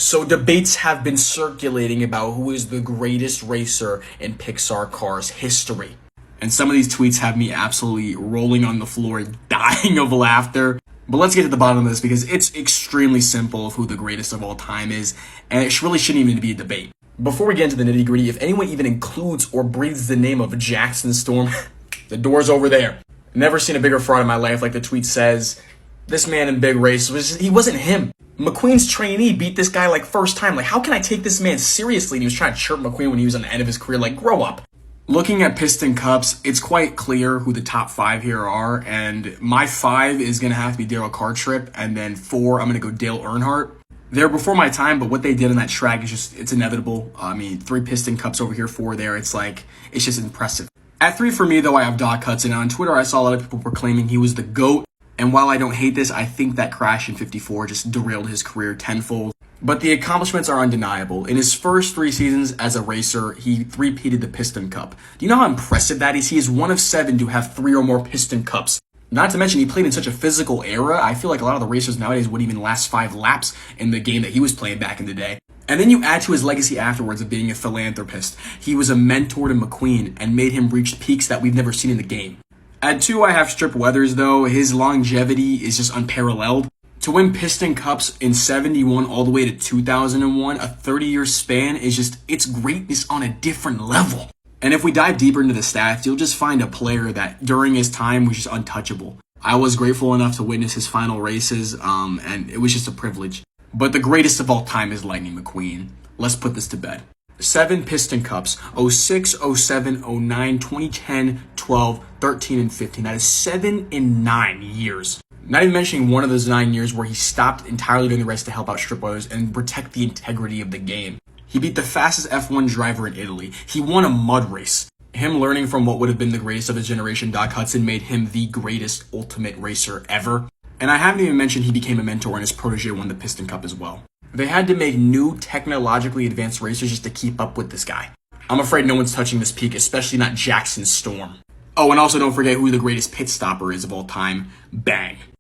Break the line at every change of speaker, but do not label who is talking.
So debates have been circulating about who is the greatest racer in Pixar Cars history. And some of these tweets have me absolutely rolling on the floor, dying of laughter. But let's get to the bottom of this because it's extremely simple of who the greatest of all time is, and it really shouldn't even be a debate. Before we get into the nitty gritty, if anyone even includes or breathes the name of Jackson Storm, the door's over there. Never seen a bigger fraud in my life, like the tweet says. This man in Big Race, he wasn't him. McQueen's trainee beat this guy like first time. Like, how can I take this man seriously? And he was trying to chirp McQueen when he was on the end of his career. Like, grow up. Looking at Piston Cups, it's quite clear who the top 5 here are. And my 5 is going to have to be Daryl Cartrip. And then 4, I'm going to go Dale Earnhardt. They're before my time, but what they did on that track is just, it's inevitable. I mean, 3 Piston Cups over here, 4 there. It's just impressive. At 3 for me, though, I have Doc Hudson. On Twitter, I saw a lot of people proclaiming he was the GOAT. And while I don't hate this, I think that crash in 54 just derailed his career tenfold. But the accomplishments are undeniable. In his first 3 seasons as a racer, he three-peated the Piston Cup. Do you know how impressive that is? He is one of 7 to have 3 or more Piston Cups. Not to mention, he played in such a physical era. I feel like a lot of the racers nowadays wouldn't even last 5 laps in the game that he was playing back in the day. And then you add to his legacy afterwards of being a philanthropist. He was a mentor to McQueen and made him reach peaks that we've never seen in the game. At 2, I have Strip Weathers, though. His longevity is just unparalleled. To win Piston Cups in 71 all the way to 2001, a 30-year span is just, it's greatness on a different level. And if we dive deeper into the stats, you'll just find a player that during his time was just untouchable. I was grateful enough to witness his final races, and it was just a privilege. But the greatest of all time is Lightning McQueen. Let's put this to bed. 7 Piston Cups, 06, 07, 09, 2010, 12, 13, and 15. That is 7 in 9 years. Not even mentioning one of those 9 years where he stopped entirely doing the race to help out Strip Weathers and protect the integrity of the game. He beat the fastest F1 driver in Italy. He won a mud race. Him learning from what would have been the greatest of his generation, Doc Hudson, made him the greatest ultimate racer ever. And I haven't even mentioned he became a mentor and his protege won the Piston Cup as well. They had to make new technologically advanced racers just to keep up with this guy. I'm afraid no one's touching this peak, especially not Jackson Storm. Oh, and also don't forget who the greatest pit stopper is of all time. Bang.